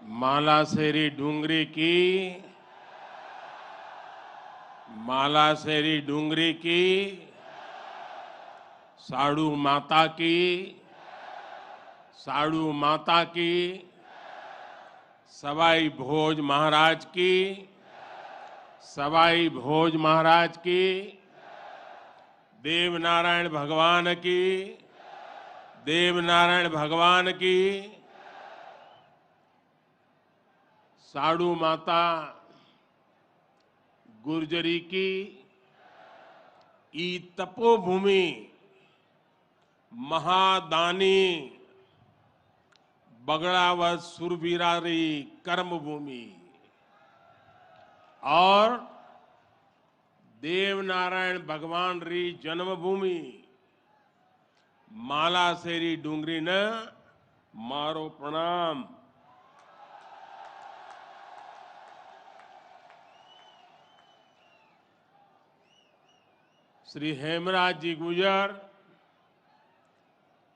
मालासेरी डूंगरी की मालासेरी डूंगरी की साड़ू माता की साड़ू माता की सवाई भोज महाराज की सवाई भोज महाराज की देवनारायण भगवान की देवनारायण भगवान की साड़ू माता गुर्जरी की ई तपोभूमि महादानी बगड़ावत सुरवीरारी कर्मभूमि और देवनारायण भगवान री जन्मभूमि मालासेरी डूंगरी ने मारो प्रणाम। श्री हेमराज जी गुजर,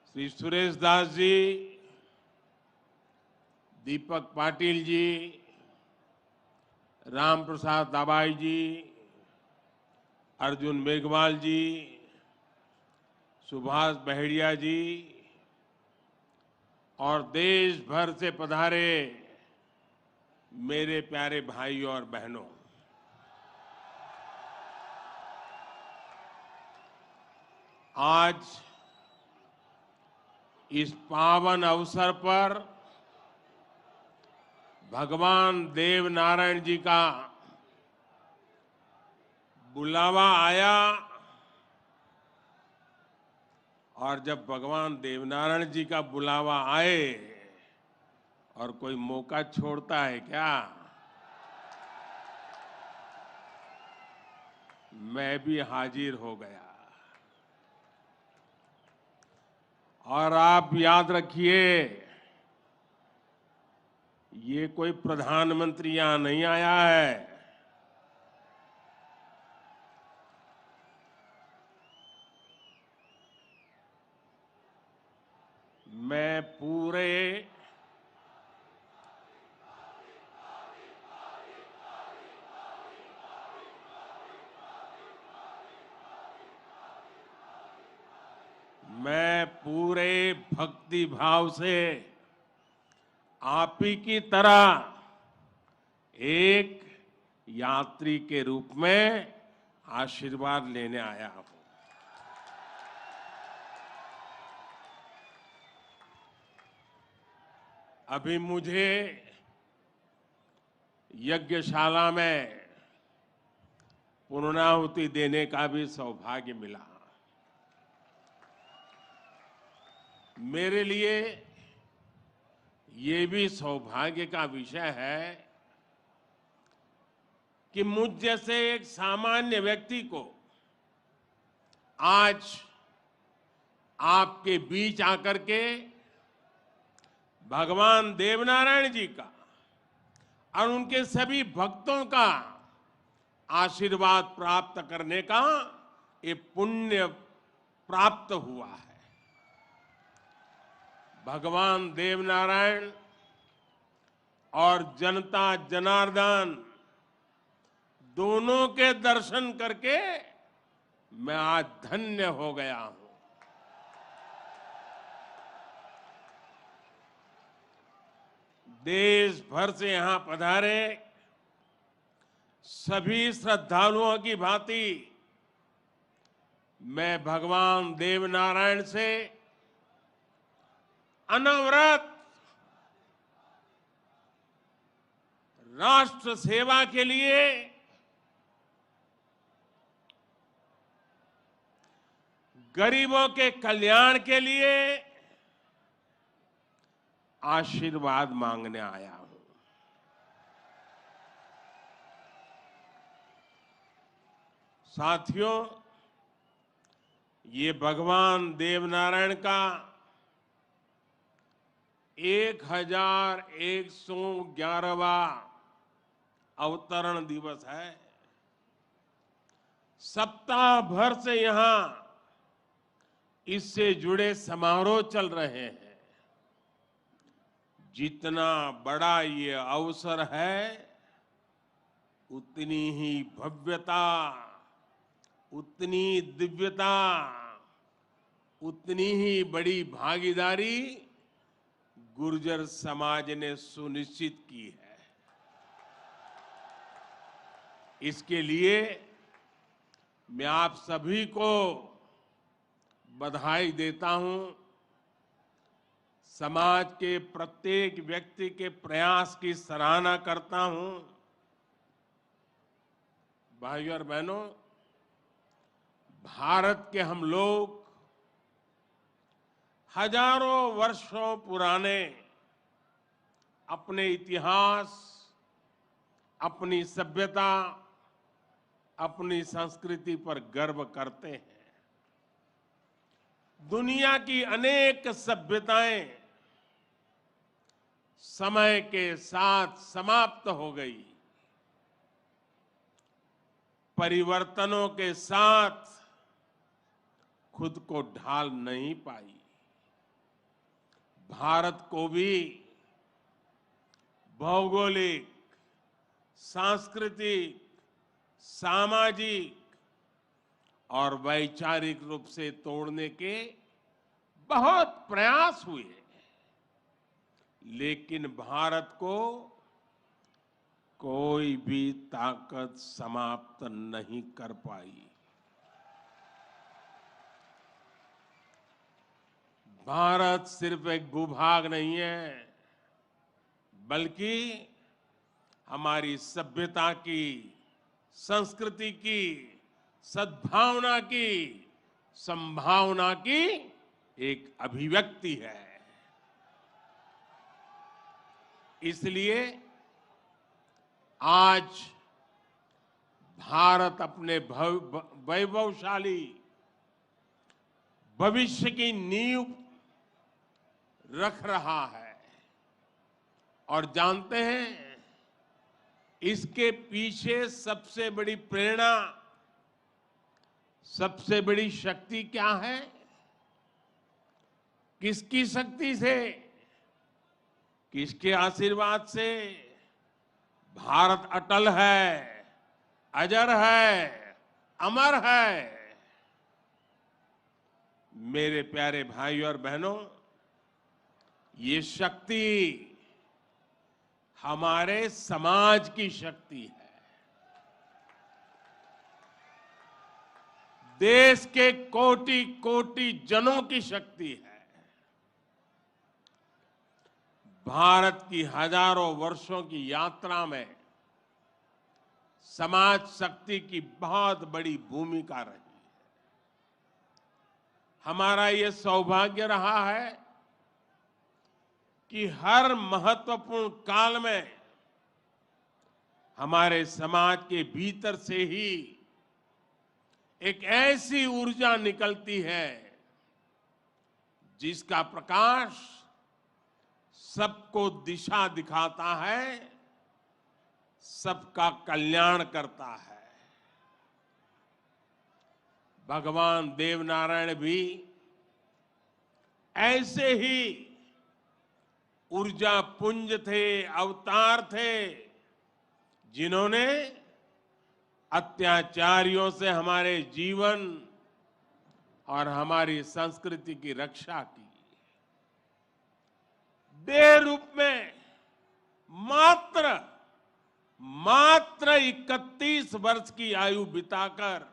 श्री सुरेश दास जी, दीपक पाटिल जी, राम प्रसाद दाबाई जी, अर्जुन मेघवाल जी, सुभाष बहेड़िया जी और देश भर से पधारे मेरे प्यारे भाइयों और बहनों, आज इस पावन अवसर पर भगवान देवनारायण जी का बुलावा आया और जब भगवान देवनारायण जी का बुलावा आए और कोई मौका छोड़ता है क्या? मैं भी हाजिर हो गया। और आप याद रखिए, ये कोई प्रधानमंत्री यहां नहीं आया है। मैं पूरे भक्ति भाव से आप ही की तरह एक यात्री के रूप में आशीर्वाद लेने आया हूं। अभी मुझे यज्ञशाला में पूर्णाहुति देने का भी सौभाग्य मिला। मेरे लिए ये भी सौभाग्य का विषय है कि मुझ जैसे एक सामान्य व्यक्ति को आज आपके बीच आकर के भगवान देवनारायण जी का और उनके सभी भक्तों का आशीर्वाद प्राप्त करने का ये पुण्य प्राप्त हुआ है। भगवान देवनारायण और जनता जनार्दन दोनों के दर्शन करके मैं आज धन्य हो गया हूं। देश भर से यहां पधारे सभी श्रद्धालुओं की भांति मैं भगवान देवनारायण से अनवरत राष्ट्र सेवा के लिए गरीबों के कल्याण के लिए आशीर्वाद मांगने आया हूं। साथियों, ये भगवान देवनारायण का 1111वां अवतरण दिवस है। सप्ताह भर से यहां इससे जुड़े समारोह चल रहे हैं। जितना बड़ा ये अवसर है, उतनी ही भव्यता, उतनी दिव्यता, उतनी ही बड़ी भागीदारी गुर्जर समाज ने सुनिश्चित की है। इसके लिए मैं आप सभी को बधाई देता हूं। समाज के प्रत्येक व्यक्ति के प्रयास की सराहना करता हूं। भाइयों और बहनों, भारत के हम लोग हजारों वर्षों पुराने अपने इतिहास, अपनी सभ्यता, अपनी संस्कृति पर गर्व करते हैं। दुनिया की अनेक सभ्यताएं समय के साथ समाप्त हो गई, परिवर्तनों के साथ खुद को ढाल नहीं पाई। भारत को भी भौगोलिक, सांस्कृतिक, सामाजिक और वैचारिक रूप से तोड़ने के बहुत प्रयास हुए, लेकिन भारत को कोई भी ताकत समाप्त नहीं कर पाई। भारत सिर्फ एक भूभाग नहीं है, बल्कि हमारी सभ्यता की, संस्कृति की, सद्भावना की, संभावना की एक अभिव्यक्ति है। इसलिए आज भारत अपने वैभवशाली भविष्य की नींव रख रहा है। और जानते हैं, इसके पीछे सबसे बड़ी प्रेरणा, सबसे बड़ी शक्ति क्या है? किसकी शक्ति से, किसके आशीर्वाद से? भारत अटल है, अजर है, अमर है। मेरे प्यारे भाइयों और बहनों, ये शक्ति हमारे समाज की शक्ति है। देश के कोटि कोटि जनों की शक्ति है। भारत की हजारों वर्षों की यात्रा में समाज शक्ति की बहुत बड़ी भूमिका रही है। हमारा ये सौभाग्य रहा है कि हर महत्वपूर्ण काल में हमारे समाज के भीतर से ही एक ऐसी ऊर्जा निकलती है जिसका प्रकाश सबको दिशा दिखाता है, सबका कल्याण करता है। भगवान देवनारायण भी ऐसे ही ऊर्जा पुंज थे, अवतार थे, जिन्होंने अत्याचारियों से हमारे जीवन और हमारी संस्कृति की रक्षा की। देह रूप में मात्र 31 वर्ष की आयु बिताकर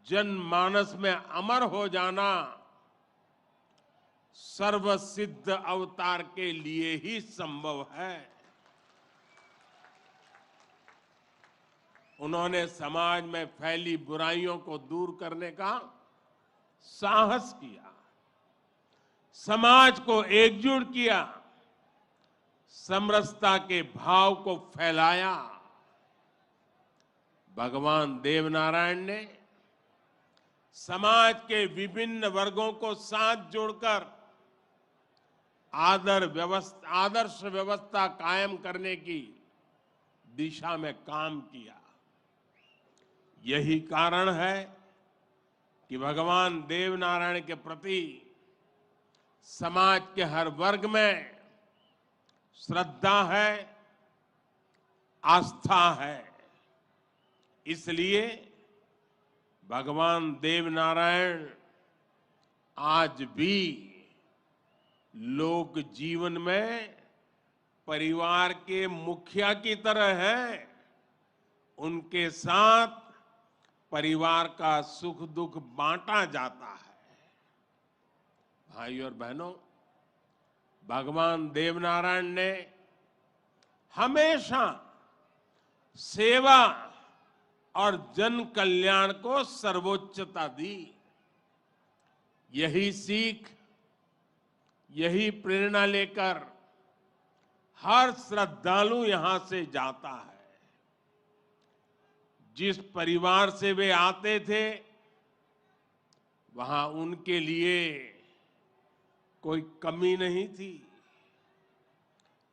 जनमानस में अमर हो जाना सर्वसिद्ध अवतार के लिए ही संभव है। उन्होंने समाज में फैली बुराइयों को दूर करने का साहस किया, समाज को एकजुट किया, समरसता के भाव को फैलाया। भगवान देवनारायण ने समाज के विभिन्न वर्गों को साथ जोड़कर आदर्श व्यवस्था कायम करने की दिशा में काम किया। यही कारण है कि भगवान देवनारायण के प्रति समाज के हर वर्ग में श्रद्धा है, आस्था है। इसलिए भगवान देवनारायण आज भी लोक जीवन में परिवार के मुखिया की तरह हैं। उनके साथ परिवार का सुख दुख बांटा जाता है। भाई और बहनों, भगवान देवनारायण ने हमेशा सेवा और जन कल्याण को सर्वोच्चता दी। यही सीख, यही प्रेरणा लेकर हर श्रद्धालु यहां से जाता है। जिस परिवार से वे आते थे, वहां उनके लिए कोई कमी नहीं थी,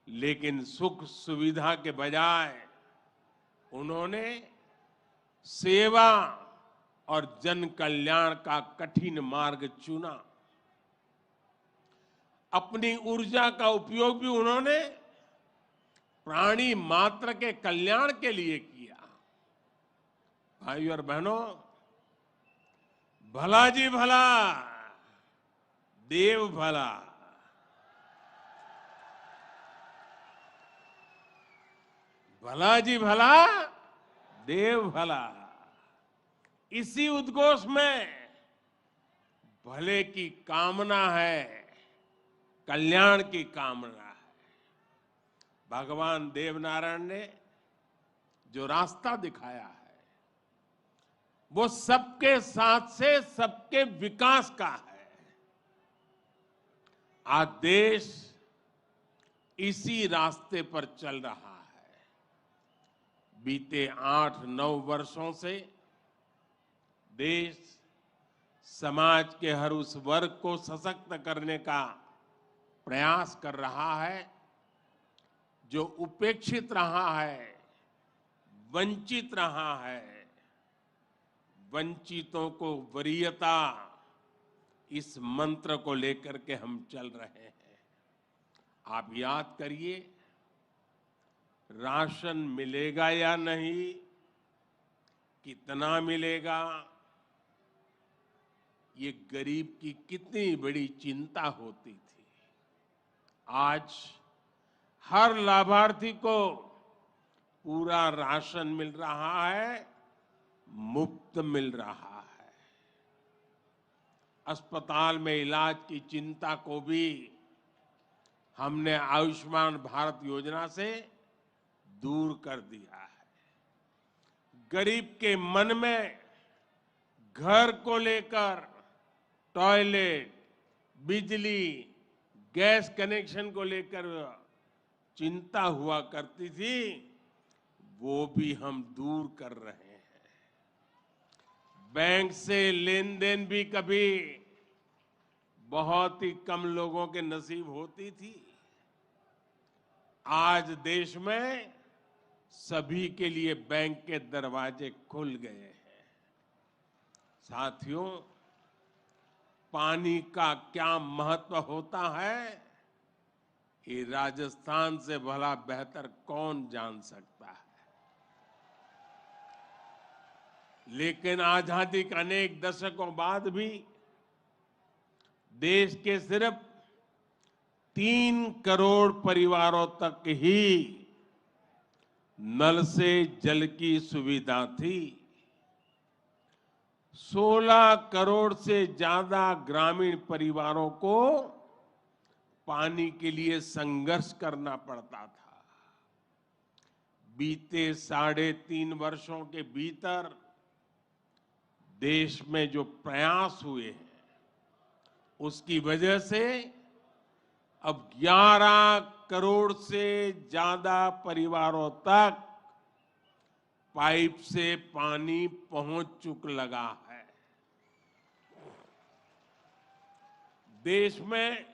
लेकिन सुख सुविधा के बजाय उन्होंने सेवा और जन कल्याण का कठिन मार्ग चुना। अपनी ऊर्जा का उपयोग भी उन्होंने प्राणी मात्र के कल्याण के लिए किया। भाइयों और बहनों, भला जी भला, देव भला। भला जी भला, देव भला। इसी उद्घोष में भले की कामना है, कल्याण की कामना है। भगवान देवनारायण ने जो रास्ता दिखाया है, वो सबके साथ से सबके विकास का है। आज देश इसी रास्ते पर चल रहा है। बीते 8-9 वर्षों से देश समाज के हर उस वर्ग को सशक्त करने का प्रयास कर रहा है जो उपेक्षित रहा है, वंचित रहा है। वंचितों को वरीयता, इस मंत्र को लेकर के हम चल रहे हैं। आप याद करिए, राशन मिलेगा या नहीं, कितना मिलेगा, ये गरीब की कितनी बड़ी चिंता होती थी। आज हर लाभार्थी को पूरा राशन मिल रहा है, मुफ्त मिल रहा है। अस्पताल में इलाज की चिंता को भी हमने आयुष्मान भारत योजना से दूर कर दिया है। गरीब के मन में घर को लेकर टॉयलेट, बिजली, गैस कनेक्शन को लेकर चिंता हुआ करती थी, वो भी हम दूर कर रहे हैं। बैंक से लेन देन भी कभी बहुत ही कम लोगों के नसीब होती थी। आज देश में सभी के लिए बैंक के दरवाजे खुल गए हैं। साथियों, पानी का क्या महत्व होता है, ये राजस्थान से भला बेहतर कौन जान सकता है। लेकिन आजादी के अनेक दशकों बाद भी देश के सिर्फ 3 करोड़ परिवारों तक ही नल से जल की सुविधा थी। 16 करोड़ से ज्यादा ग्रामीण परिवारों को पानी के लिए संघर्ष करना पड़ता था। बीते 3.5 वर्षों के भीतर देश में जो प्रयास हुए हैं, उसकी वजह से अब 11 करोड़ से ज्यादा परिवारों तक पाइप से पानी पहुंच चुक लगा है। देश में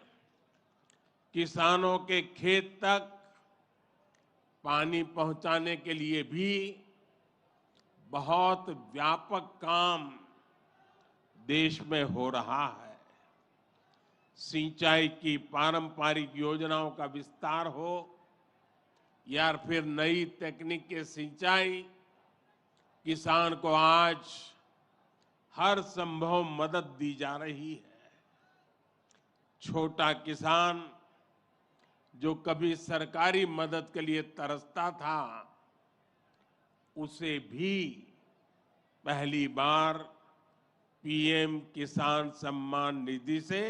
किसानों के खेत तक पानी पहुंचाने के लिए भी बहुत व्यापक काम देश में हो रहा है। सिंचाई की पारंपरिक योजनाओं का विस्तार हो, या फिर नई तकनीक के सिंचाई, किसान को आज हर संभव मदद दी जा रही है। छोटा किसान जो कभी सरकारी मदद के लिए तरसता था, उसे भी पहली बार पीएम किसान सम्मान निधि से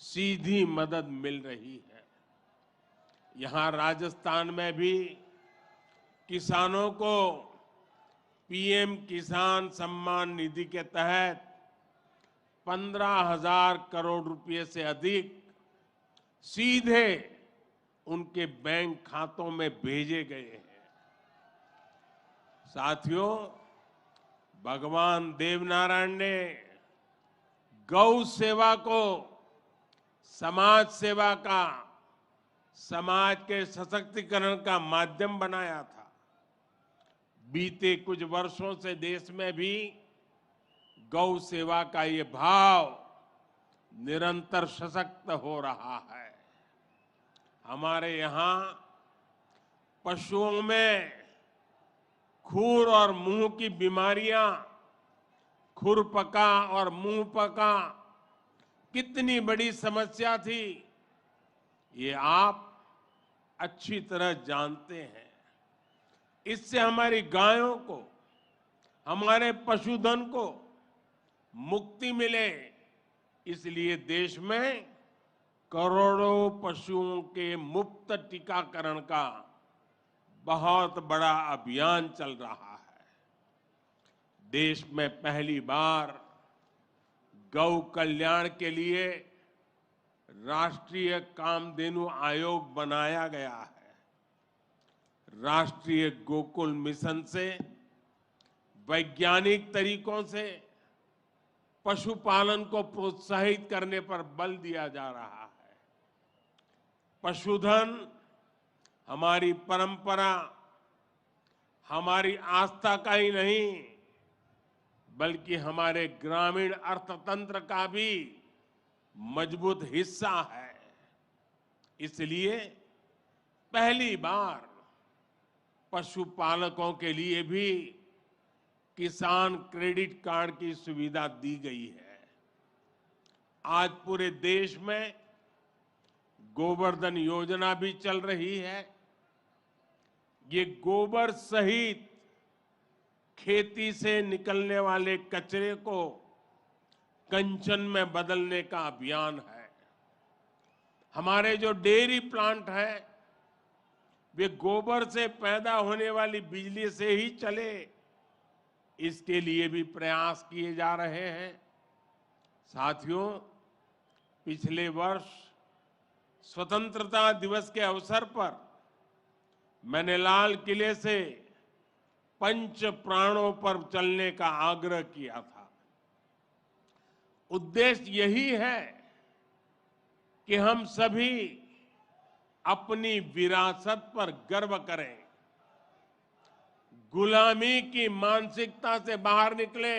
सीधी मदद मिल रही है। यहां राजस्थान में भी किसानों को पीएम किसान सम्मान निधि के तहत 15,000 करोड़ रुपए से अधिक सीधे उनके बैंक खातों में भेजे गए हैं। साथियों, भगवान देवनारायण ने गौ सेवा को समाज सेवा का, समाज के सशक्तिकरण का माध्यम बनाया था। बीते कुछ वर्षों से देश में भी गौ सेवा का ये भाव निरंतर सशक्त हो रहा है। हमारे यहाँ पशुओं में खुर और मुंह की बीमारियां, खुरपका और मुंहपका कितनी बड़ी समस्या थी, ये आप अच्छी तरह जानते हैं। इससे हमारी गायों को, हमारे पशुधन को मुक्ति मिले, इसलिए देश में करोड़ों पशुओं के मुफ्त टीकाकरण का बहुत बड़ा अभियान चल रहा है। देश में पहली बार गौ कल्याण के लिए राष्ट्रीय कामधेनु आयोग बनाया गया है। राष्ट्रीय गोकुल मिशन से वैज्ञानिक तरीकों से पशुपालन को प्रोत्साहित करने पर बल दिया जा रहा है। पशुधन हमारी परंपरा, हमारी आस्था का ही नहीं, बल्कि हमारे ग्रामीण अर्थतंत्र का भी मजबूत हिस्सा है। इसलिए पहली बार पशुपालकों के लिए भी किसान क्रेडिट कार्ड की सुविधा दी गई है। आज पूरे देश में गोवर्धन योजना भी चल रही है। ये गोबर सहित खेती से निकलने वाले कचरे को कंचन में बदलने का अभियान है। हमारे जो डेयरी प्लांट है, वे गोबर से पैदा होने वाली बिजली से ही चले, इसके लिए भी प्रयास किए जा रहे हैं। साथियों, पिछले वर्ष स्वतंत्रता दिवस के अवसर पर मैंने लाल किले से पंच प्राणों पर चलने का आग्रह किया था। उद्देश्य यही है कि हम सभी अपनी विरासत पर गर्व करें, गुलामी की मानसिकता से बाहर निकले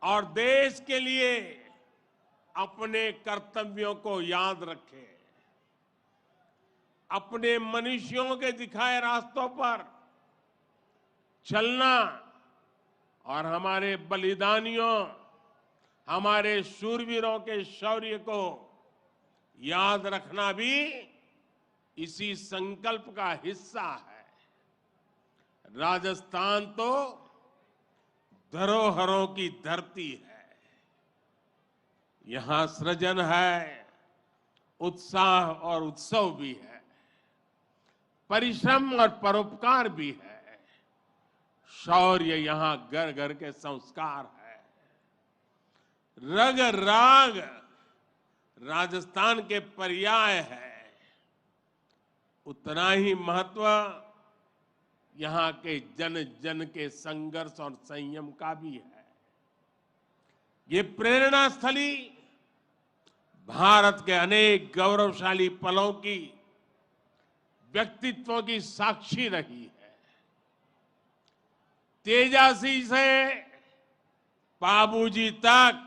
और देश के लिए अपने कर्तव्यों को याद रखें। अपने मनुष्यों के दिखाए रास्तों पर चलना और हमारे बलिदानियों, हमारे शूरवीरों के शौर्य को याद रखना भी इसी संकल्प का हिस्सा है। राजस्थान तो धरोहरों की धरती है। यहां सृजन है, उत्साह और उत्सव भी है, परिश्रम और परोपकार भी है। शौर्य यहां घर घर के संस्कार है। रग राग राजस्थान के पर्याय है। उतना ही महत्व यहां के जन जन के संघर्ष और संयम का भी है। ये प्रेरणा स्थली भारत के अनेक गौरवशाली पलों की, व्यक्तित्वों की साक्षी रही है। तेजासी से बाबूजी तक,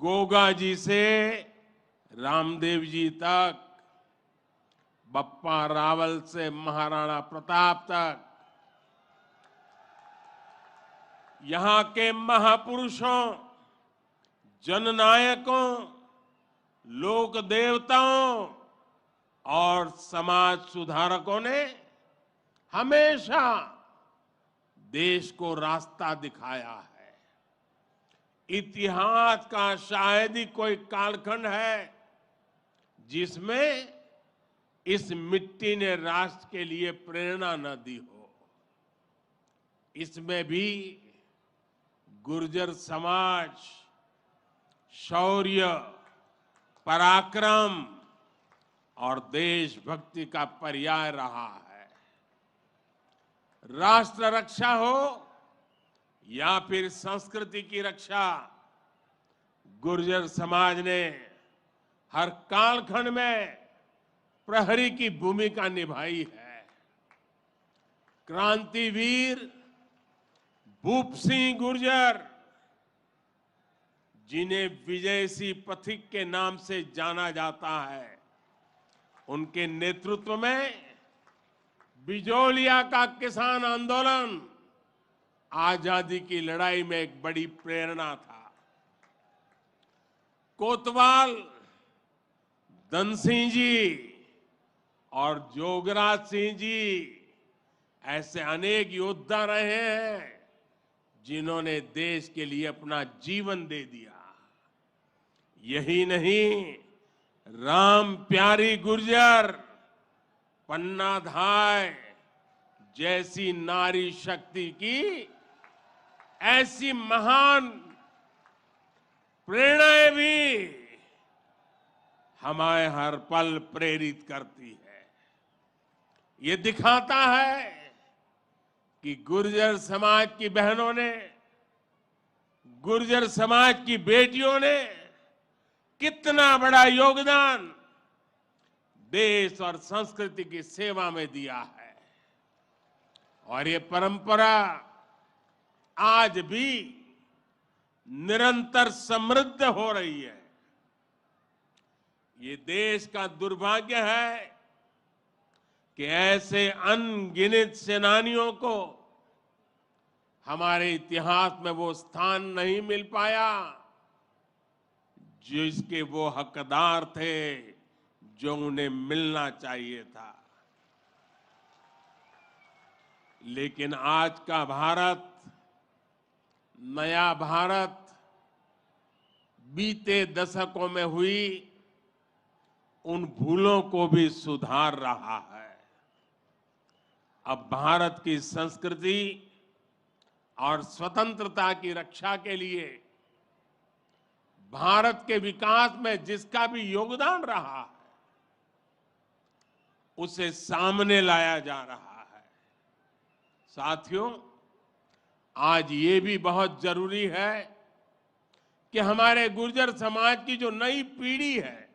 गोगा जी से रामदेव जी तक, बप्पा रावल से महाराणा प्रताप तक यहां के महापुरुषों, जननायकों, लोक देवताओं और समाज सुधारकों ने हमेशा देश को रास्ता दिखाया है। इतिहास का शायद ही कोई कालखंड है जिसमें इस मिट्टी ने राष्ट्र के लिए प्रेरणा न दी हो। इसमें भी गुर्जर समाज शौर्य, पराक्रम और देशभक्ति का पर्याय रहा है। राष्ट्र रक्षा हो या फिर संस्कृति की रक्षा, गुर्जर समाज ने हर कालखंड में प्रहरी की भूमिका निभाई है। क्रांतिवीर भूप सिंह गुर्जर, जिन्हें विजय सिंह पथिक के नाम से जाना जाता है, उनके नेतृत्व में बिजोलिया का किसान आंदोलन आजादी की लड़ाई में एक बड़ी प्रेरणा था। कोतवाल धन सिंह जी और जोगराज सिंह जी ऐसे अनेक योद्धा रहे हैं जिन्होंने देश के लिए अपना जीवन दे दिया। यही नहीं, राम प्यारी गुर्जर, पन्ना धाय जैसी नारी शक्ति की ऐसी महान प्रेरणाएं भी हमें हर पल प्रेरित करती है। ये दिखाता है कि गुर्जर समाज की बहनों ने, गुर्जर समाज की बेटियों ने कितना बड़ा योगदान देश और संस्कृति की सेवा में दिया है। और ये परंपरा आज भी निरंतर समृद्ध हो रही है। ये देश का दुर्भाग्य है कि ऐसे अनगिनत सेनानियों को हमारे इतिहास में वो स्थान नहीं मिल पाया जिसके वो हकदार थे, जो उन्हें मिलना चाहिए था। लेकिन आज का भारत, नया भारत, बीते दशकों में हुई उन भूलों को भी सुधार रहा है। अब भारत की संस्कृति और स्वतंत्रता की रक्षा के लिए भारत के विकास में जिसका भी योगदान रहा है, उसे सामने लाया जा रहा है। साथियों, आज ये भी बहुत जरूरी है कि हमारे गुर्जर समाज की जो नई पीढ़ी है,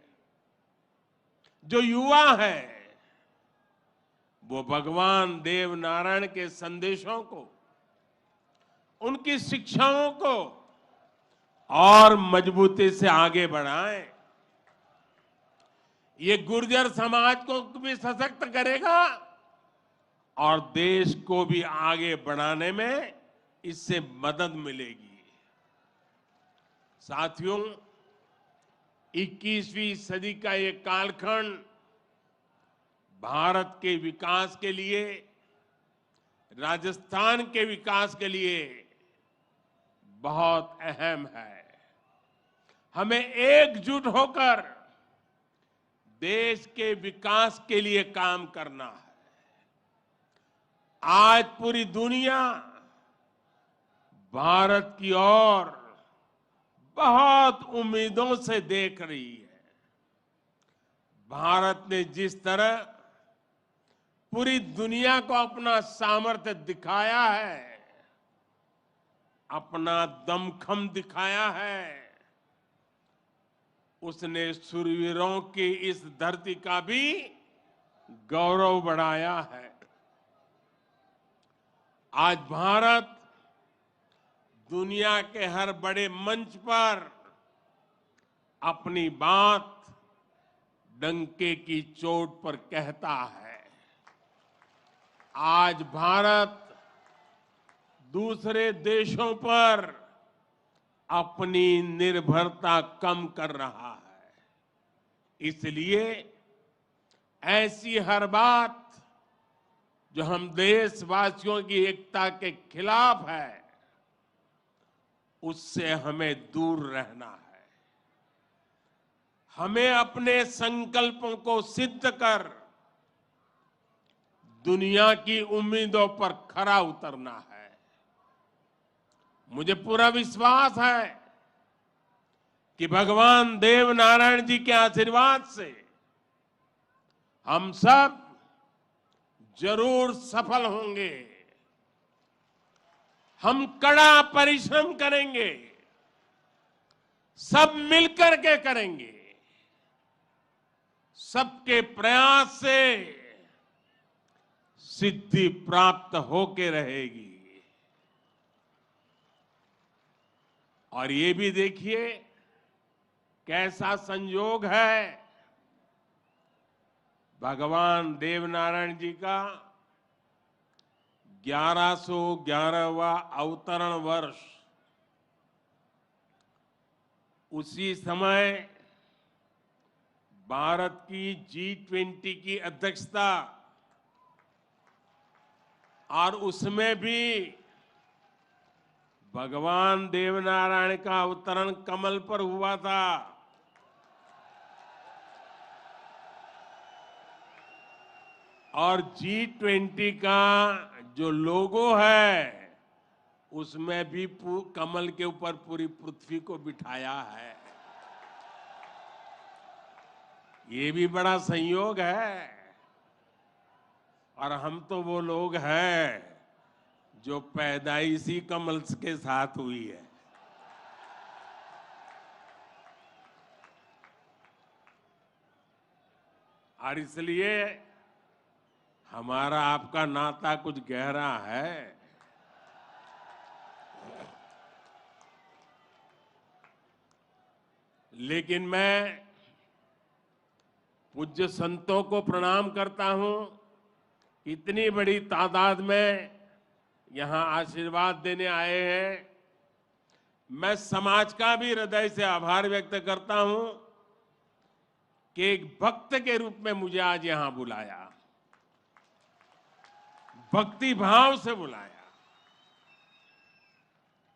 जो युवा है, वो भगवान देव नारायण के संदेशों को, उनकी शिक्षाओं को और मजबूती से आगे बढ़ाएं। ये गुर्जर समाज को भी सशक्त करेगा और देश को भी आगे बढ़ाने में इससे मदद मिलेगी। साथियों, 21वीं सदी का ये कालखंड भारत के विकास के लिए, राजस्थान के विकास के लिए बहुत अहम है। हमें एकजुट होकर देश के विकास के लिए काम करना है। आज पूरी दुनिया भारत की ओर बहुत उम्मीदों से देख रही है। भारत ने जिस तरह पूरी दुनिया को अपना सामर्थ्य दिखाया है, अपना दमखम दिखाया है, उसने शूरवीरों की इस धरती का भी गौरव बढ़ाया है। आज भारत दुनिया के हर बड़े मंच पर अपनी बात डंके की चोट पर कहता है, आज भारत दूसरे देशों पर अपनी निर्भरता कम कर रहा है। इसलिए ऐसी हर बात जो हम देशवासियों की एकता के खिलाफ है, उससे हमें दूर रहना है। हमें अपने संकल्पों को सिद्ध कर दुनिया की उम्मीदों पर खरा उतरना है। मुझे पूरा विश्वास है कि भगवान देव नारायण जी के आशीर्वाद से हम सब जरूर सफल होंगे। हम कड़ा परिश्रम करेंगे, सब मिलकर के करेंगे। सबके प्रयास से सिद्धि प्राप्त होके रहेगी। और ये भी देखिए कैसा संयोग है, भगवान देवनारायण जी का 1111वां अवतरण वर्ष। उसी समय भारत की G20 की अध्यक्षता, और उसमें भी भगवान देवनारायण का अवतरण कमल पर हुआ था। और G20 का जो लोगो है, उसमें भी कमल के ऊपर पूरी पृथ्वी को बिठाया है। ये भी बड़ा संयोग है। और हम तो वो लोग हैं जो पैदाइशी कमल के साथ हुई है। और इसलिए हमारा आपका नाता कुछ गहरा है। लेकिन मैं पूज्य संतों को प्रणाम करता हूं, इतनी बड़ी तादाद में यहां आशीर्वाद देने आए हैं। मैं समाज का भी हृदय से आभार व्यक्त करता हूं कि एक भक्त के रूप में मुझे आज यहां बुलाया, भक्ति भाव से बुलाया।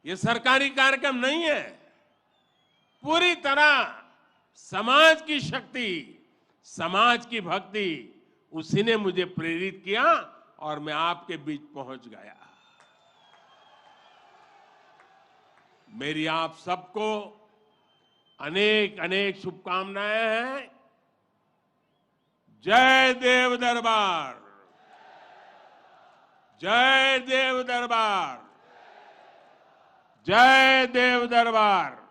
ये सरकारी कार्यक्रम नहीं है, पूरी तरह समाज की शक्ति, समाज की भक्ति, उसी ने मुझे प्रेरित किया और मैं आपके बीच पहुंच गया। मेरी आप सबको अनेक अनेक शुभकामनाएं हैं। जय देव दरबार, जय देव दरबार, जय देव दरबार।